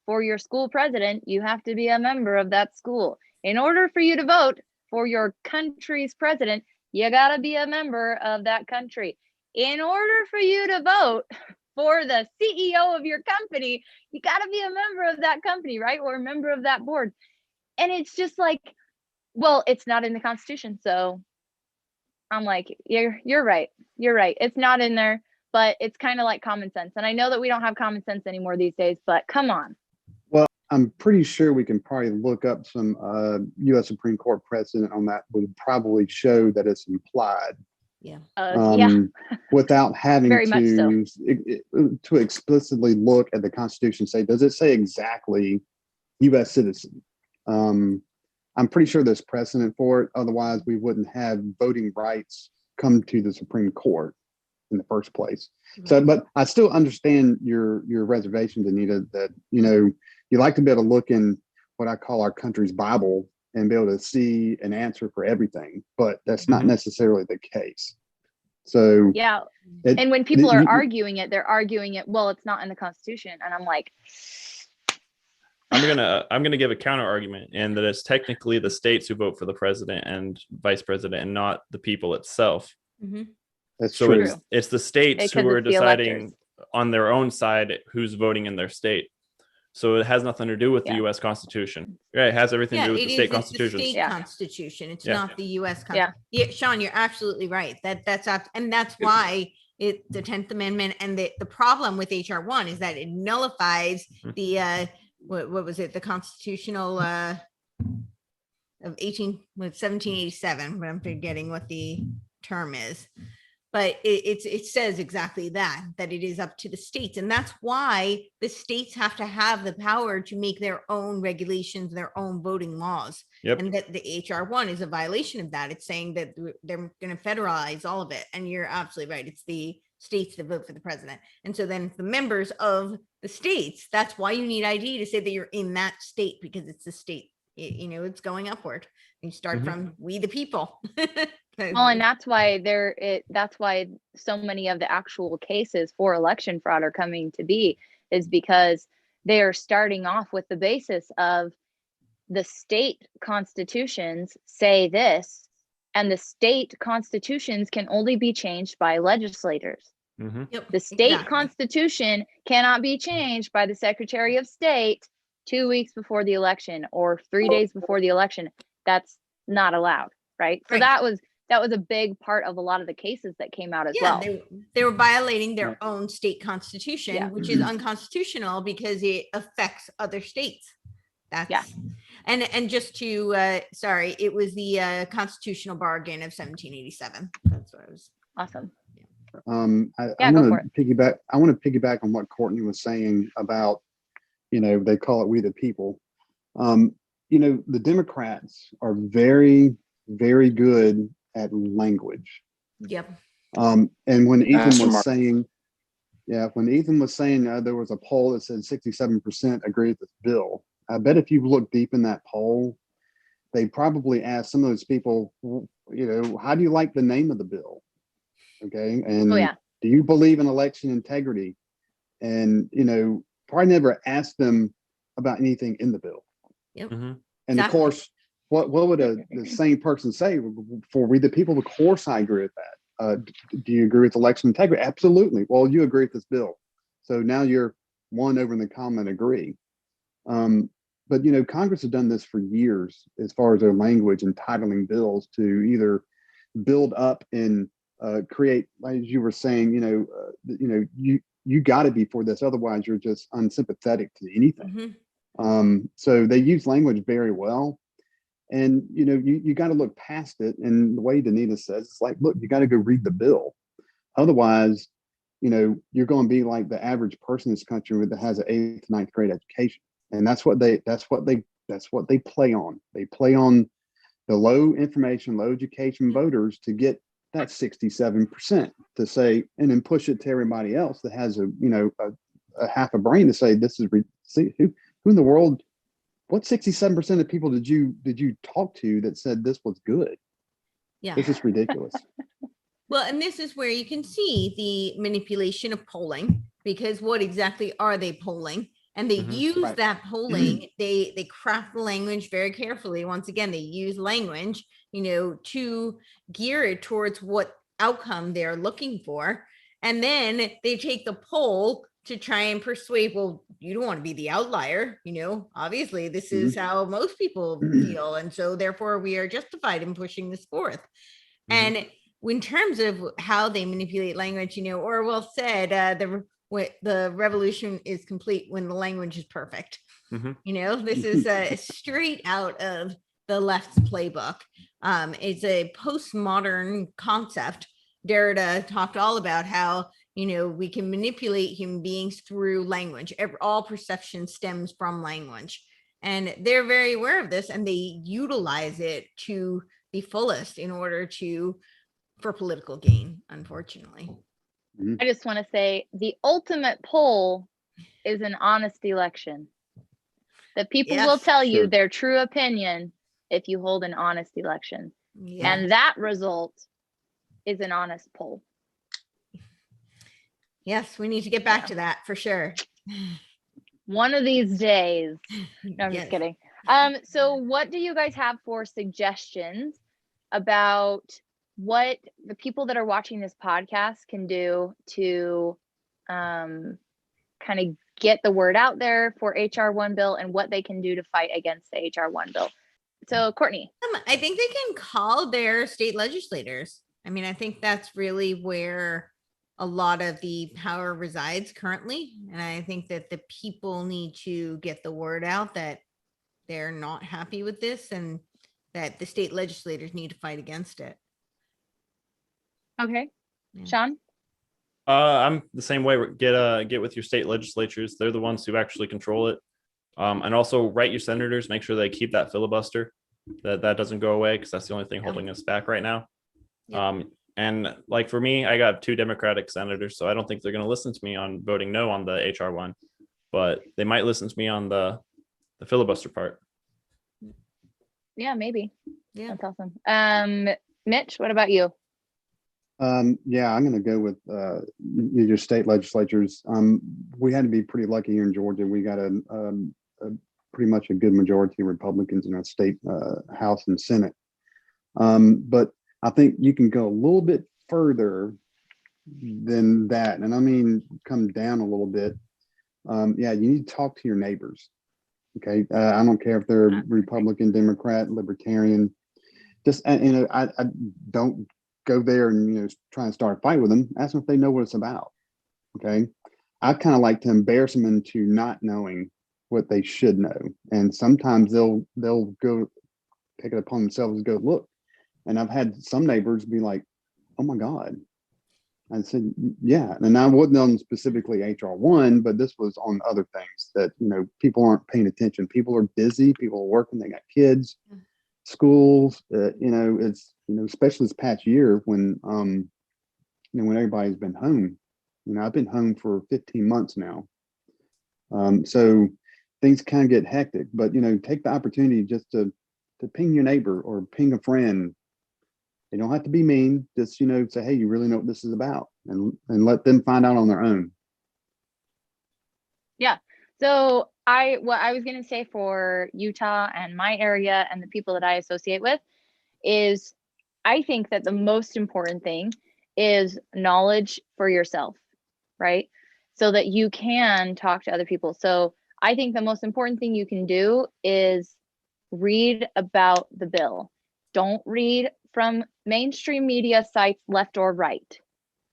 for your school president, you have to be a member of that school. In order for you to vote for your country's president, you got to be a member of that country. In order for you to vote for the CEO of your company, you got to be a member of that company, right? Or a member of that board. And it's just like, well, it's not in the Constitution. So I'm like, you're right. You're right. It's not in there, but it's kind of like common sense. And I know that we don't have common sense anymore these days, but come on. Well, I'm pretty sure we can probably look up some U.S. Supreme Court precedent on that would probably show that it's implied. Yeah. Yeah. Without having Very much so. to explicitly look at the Constitution, say, does it say exactly U.S. citizen? I'm pretty sure there's precedent for it. Otherwise, we wouldn't have voting rights come to the Supreme Court in the first place. So, but I still understand your reservation, Danita, that, you know, you like to be able to look in what I call our country's Bible and be able to see an answer for everything, but that's not necessarily the case. So yeah, and when people are arguing it, they're arguing it, well, it's not in the Constitution, and I'm like, I'm gonna give a counter argument, and that it's technically the states who vote for the president and vice president, and not the people itself. That's so true. it's the states Because who are it's the deciding electors. on their own side who's voting in their state. So it has nothing to do with the Yeah. U.S. Constitution. Yeah, it has everything to do with the state constitution. It's the state Yeah. constitution. It's Yeah. not the U.S. Constitution. Yeah, Shawn, you're absolutely right. That's why the 10th Amendment and the problem with HR-1 is that it nullifies the what was it, the constitutional of 1787, but I'm forgetting what the term is. But it says exactly that it is up to the states. And that's why the states have to have the power to make their own regulations, their own voting laws. Yep. And that the HR-1 is a violation of that. It's saying that they're going to federalize all of it. And you're absolutely right. It's the states that vote for the president. And so then the members of the states, that's why you need ID to say that you're in that state, because it's the state, it's going upward. You start from we the people. Well, and that's why that's why so many of the actual cases for election fraud are coming to be, is because they are starting off with the basis of the state constitutions say this, and the state constitutions can only be changed by legislators. Yep, The state exactly. constitution cannot be changed by the Secretary of State 2 weeks before the election or 3 days before the election. That's not allowed, right? So Right. that was a big part of a lot of the cases that came out as Yeah, well. they were violating their Right. own state constitution, Yeah. which is unconstitutional because it affects other states. That's Yeah. And just to sorry, it was the constitutional bargain of 1787. That's what I was. Awesome. I Yeah, go for want to piggyback. I want to piggyback on what Courtney was saying about, they call it we the people. The Democrats are very, very good at language. Yep. And when Ethan That's was remarkable. saying there was a poll that said 67% agree with this bill, I bet if you look deep in that poll, they probably asked some of those people, how do you like the name of the bill? Okay. And Oh, yeah. do you believe in election integrity? And, probably never asked them about anything in the bill. Yep. And Exactly. of course, what would the same person say for we the people? Of course, I agree with that. Do you agree with election integrity? Absolutely. Well, you agree with this bill. So now you're one over in the common agree. But, Congress has done this for years as far as their language entitling bills to either build up and create, as you were saying, you got to be for this. Otherwise, you're just unsympathetic to anything. So they use language very well. And, you got to look past it. And the way Danita says, it's like, look, you got to go read the bill. Otherwise, you're going to be like the average person in this country that has an 8th, 9th grade education. And that's what they play on. They play on the low information, low education voters to get that 67% to say, and then push it to everybody else that has a half a brain to say, this is, see, who in the world, what 67% of people did you talk to that said this was good? Yeah. This is ridiculous. Well, and this is where you can see the manipulation of polling, because what exactly are they polling? And they use Right. that polling, they craft the language very carefully. Once again, they use language, to gear it towards what outcome they're looking for. And then they take the poll to try and persuade, well, you don't want to be the outlier, obviously this is how most people feel. And so therefore we are justified in pushing this forth. And in terms of how they manipulate language, Orwell said, the revolution is complete when the language is perfect. This is straight out of the left's playbook. It's a postmodern concept. Derrida talked all about how, we can manipulate human beings through language. All perception stems from language. And they're very aware of this, and they utilize it to the fullest in order for political gain, unfortunately. I just want to say the ultimate poll is an honest election. The people will tell you their true opinion if you hold an honest election. Yeah. And that result is an honest poll. Yes, we need to get back to that for sure. One of these days. No, I'm just kidding. So what do you guys have for suggestions about what the people that are watching this podcast can do to kind of get the word out there for HR-1 bill, and what they can do to fight against the HR-1 bill? So Courtney. I think they can call their state legislators. I mean, I think that's really where a lot of the power resides currently. And I think that the people need to get the word out that they're not happy with this, and that the state legislators need to fight against it. Okay. Yeah. Shawn? I'm the same way. Get with your state legislatures. They're the ones who actually control it. And also write your senators, make sure they keep that filibuster, that doesn't go away, because that's the only thing holding us back right now. Yeah. And like for me, I got 2 Democratic senators, so I don't think they're going to listen to me on voting no on the HR-1, but they might listen to me on the filibuster part. Yeah, maybe. Yeah. That's awesome. Mitch, what about you? Yeah, I'm going to go with your state legislatures. We had to be pretty lucky here in Georgia. We got a pretty much a good majority of Republicans in our state House and Senate. But I think you can go a little bit further than that. And I mean, come down a little bit. Yeah, you need to talk to your neighbors. Okay. I don't care if they're Republican, Democrat, Libertarian. Just, I don't go there and, try and start a fight with them. Ask them if they know what it's about. Okay. I kind of like to embarrass them into not knowing what they should know. And sometimes they'll go take it upon themselves to go look. And I've had some neighbors be like, oh my God. I said, yeah. And I wasn't on specifically HR-1, but this was on other things that, people aren't paying attention. People are busy, people are working, they got kids, schools, it's, especially this past year when, when everybody's been home. I've been home for 15 months now. So things kind of get hectic, but, take the opportunity just to ping your neighbor or ping a friend. They don't have to be mean. Just, say, hey, you really know what this is about, and let them find out on their own. Yeah. So what I was going to say for Utah and my area and the people that I associate with is I think that the most important thing is knowledge for yourself, right? So that you can talk to other people. So I think the most important thing you can do is read about the bill. Don't read from mainstream media sites left or right.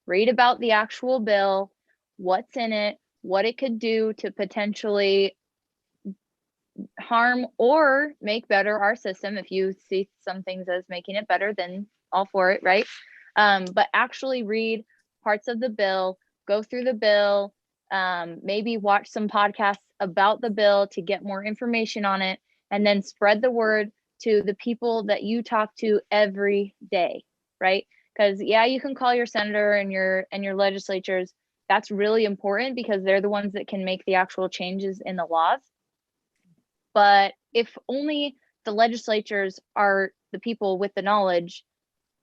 Read about the actual bill, what's in it, what it could do to potentially harm or make better our system. If you see some things as making it better, then all for it, right? But actually read parts of the bill, go through the bill, maybe watch some podcasts about the bill to get more information on it, and then spread the word to the people that you talk to every day, right? Because yeah, you can call your senator and your legislatures. That's really important because they're the ones that can make the actual changes in the laws. But if only the legislatures are the people with the knowledge,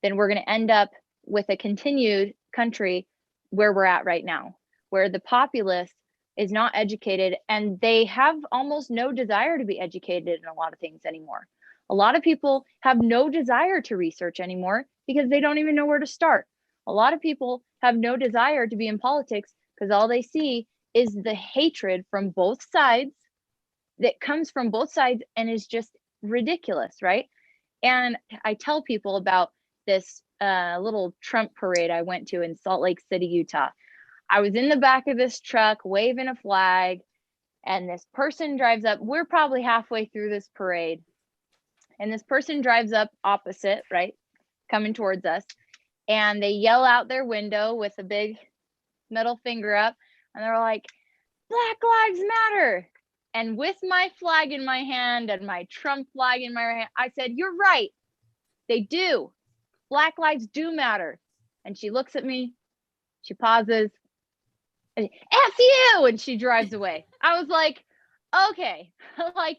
then we're going to end up with a continued country where we're at right now, where the populace is not educated and they have almost no desire to be educated in a lot of things anymore. A lot of people have no desire to research anymore because they don't even know where to start. A lot of people have no desire to be in politics because all they see is the hatred from both sides that comes from both sides and is just ridiculous, right? And I tell people about this little Trump parade I went to in Salt Lake City, Utah. I was in the back of this truck waving a flag, and this person drives up. We're probably halfway through this parade, and this person drives up opposite, right, coming towards us, and they yell out their window with a big middle finger up, and they're like, Black Lives Matter. And with my flag in my hand and my Trump flag in my hand, I said, you're right. They do. Black lives do matter. And she looks at me, she pauses, and F you, and she drives away. I was like, okay, like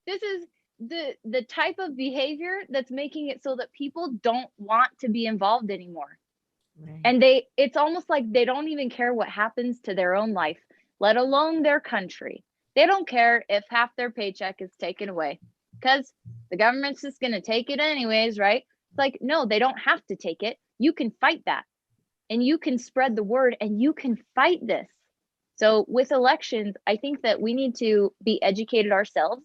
this is the type of behavior that's making it so that people don't want to be involved anymore. Right. And it's almost like they don't even care what happens to their own life, let alone their country. They don't care if half their paycheck is taken away because the government's just going to take it anyways, right? It's like, no, they don't have to take it. You can fight that and you can spread the word and you can fight this. So with elections, I think that we need to be educated ourselves,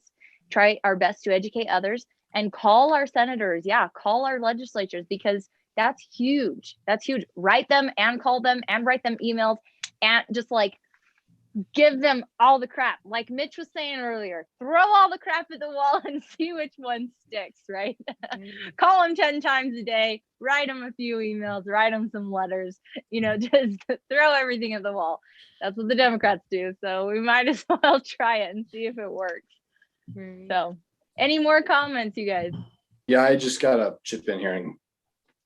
try our best to educate others, and call our senators. Yeah, call our legislatures because that's huge. That's huge. Write them and call them and write them emails and just like give them all the crap. Like Mitch was saying earlier, throw all the crap at the wall and see which one sticks, right? Call them 10 times a day, write them a few emails, write them some letters, just throw everything at the wall. That's what the Democrats do. So we might as well try it and see if it works. Right. So any more comments, you guys? Yeah, I just got to chip in here. And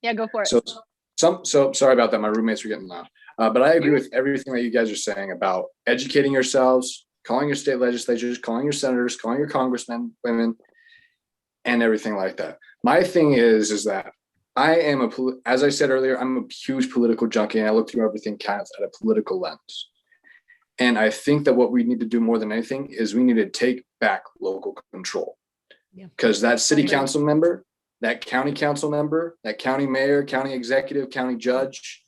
yeah, go for it. So sorry about that. My roommates were getting loud. But I agree with everything that you guys are saying about educating yourselves, calling your state legislatures, calling your senators, calling your congressmen, women, and everything like that. My thing is that I am as I said earlier, I'm a huge political junkie and I look through everything kind of at a political lens. And I think that what we need to do more than anything is we need to take back local control. Because that city council member, that county council member, that county mayor, county executive, county judge,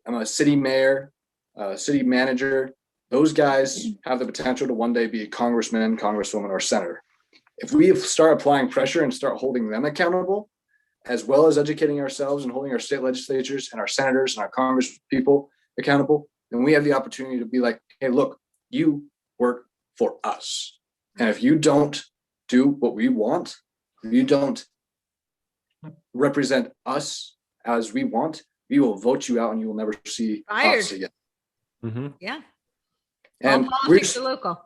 I'm a city mayor, city manager. Those guys have the potential to one day be a congressman, congresswoman, or senator. If we start applying pressure and start holding them accountable, as well as educating ourselves and holding our state legislatures and our senators and our Congress people accountable, then we have the opportunity to be like, hey, look, you work for us. And if you don't do what we want, if you don't represent us as we want, we will vote you out and you will never see us again. Yeah. And all politics are local.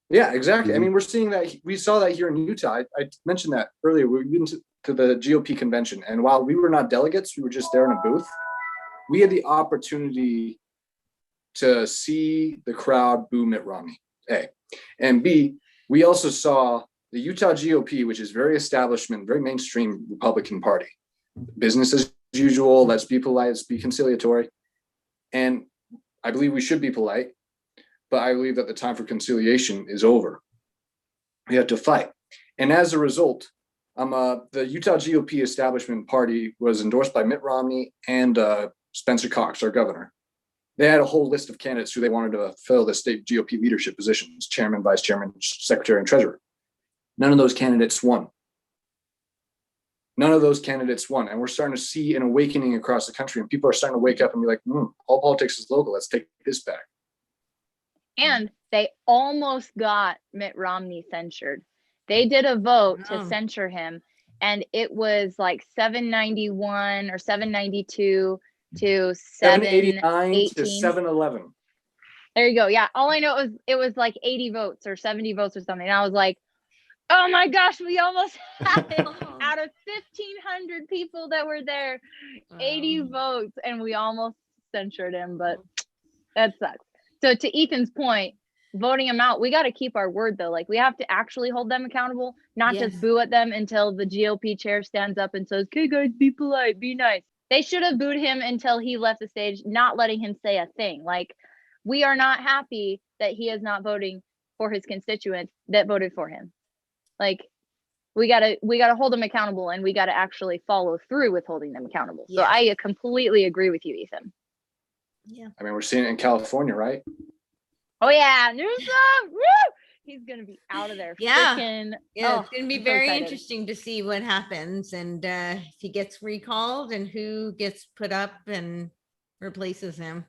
Yeah, exactly. I mean, we're seeing that. We saw that here in Utah. I mentioned that earlier. We went to the GOP convention, and while we were not delegates, we were just there in a booth. We had the opportunity to see the crowd boo Mitt Romney, A. And B, we also saw the Utah GOP, which is very establishment, very mainstream Republican Party. Business as usual, let's be polite, let's be conciliatory. And I believe we should be polite, but I believe that the time for conciliation is over. We have to fight. And as a result, the Utah GOP establishment party was endorsed by Mitt Romney and Spencer Cox, our governor. They had a whole list of candidates who they wanted to fill the state GOP leadership positions, chairman, vice chairman, secretary, and treasurer. None of those candidates won. None of those candidates won. And we're starting to see an awakening across the country, and people are starting to wake up and be like, all politics is local. Let's take this back. And they almost got Mitt Romney censured. They did a vote to censure him, and it was like 791 or 792 to 789 to 711. There you go. Yeah. All I know is it was like 80 votes or 70 votes or something. And I was like, oh my gosh, we almost had it out of 1,500 people that were there, 80 votes, and we almost censured him, but that sucks. So to Ethan's point, voting them out, we got to keep our word though. Like we have to actually hold them accountable, not just boo at them until the GOP chair stands up and says, okay guys, be polite, be nice. They should have booed him until he left the stage, not letting him say a thing. Like we are not happy that he is not voting for his constituents that voted for him. Like we gotta hold them accountable, and we gotta actually follow through with holding them accountable. So I completely agree with you, Ethan. Yeah. I mean, we're seeing it in California, right? Oh yeah, Newsom! Woo! He's gonna be out of there. Yeah. It's gonna be very excited. interesting to see what happens, and if he gets recalled and who gets put up and replaces him.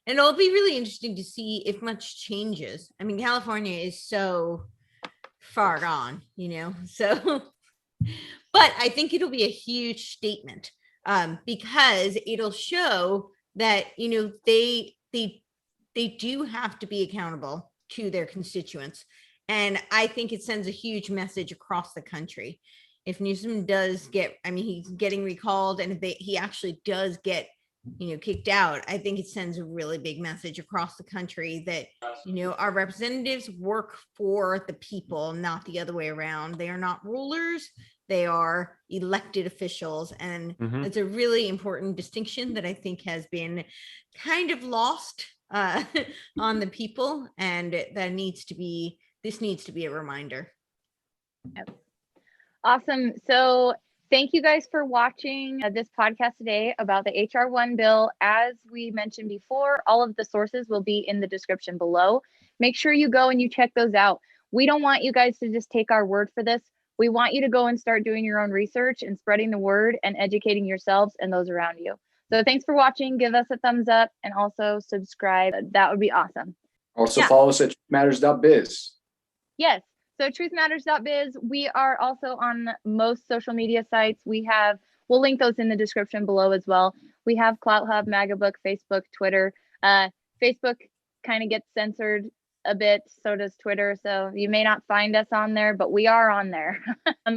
And it'll be really interesting to see if much changes. I mean, California is so far gone, so but I think it'll be a huge statement because it'll show that they do have to be accountable to their constituents, and I think it sends a huge message across the country. If Newsom does he's getting recalled, and if he actually does get kicked out, I think it sends a really big message across the country that, our representatives work for the people, not the other way around. They are not rulers. They are elected officials. And it's a really important distinction that I think has been kind of lost on the people. And this needs to be a reminder. Yep. Awesome. So thank you guys for watching this podcast today about the HR-1 bill. As we mentioned before, all of the sources will be in the description below. Make sure you go and you check those out. We don't want you guys to just take our word for this. We want you to go and start doing your own research and spreading the word and educating yourselves and those around you. So thanks for watching. Give us a thumbs up and also subscribe. That would be awesome. Also follow us at matters.biz. Yes. So truthmatters.biz. We are also on most social media sites. We'll link those in the description below as well. We have CloutHub, MAGABOOK, Facebook, Twitter. Facebook kind of gets censored a bit, so does Twitter. So you may not find us on there, but we are on there.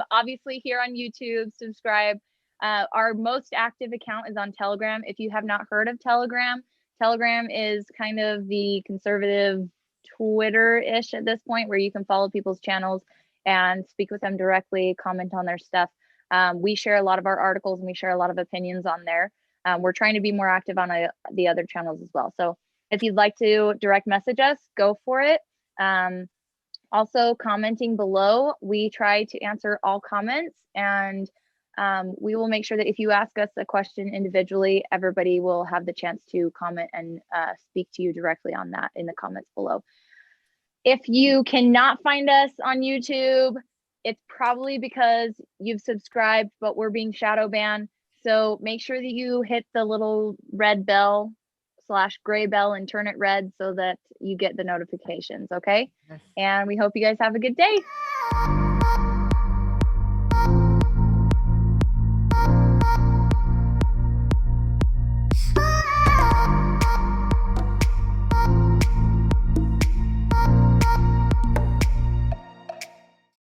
Obviously here on YouTube, subscribe. Our most active account is on Telegram. If you have not heard of Telegram, Telegram is kind of the conservative Twitter-ish at this point, where you can follow people's channels and speak with them directly, comment on their stuff. We share a lot of our articles and we share a lot of opinions on there. We're trying to be more active on the other channels as well. So if you'd like to direct message us, go for it. Also commenting below, we try to answer all comments, and We will make sure that if you ask us a question individually, everybody will have the chance to comment and speak to you directly on that in the comments below. If you cannot find us on YouTube, it's probably because you've subscribed, but we're being shadow banned. So make sure that you hit the little red bell / gray bell and turn it red so that you get the notifications, okay? Yes. And we hope you guys have a good day.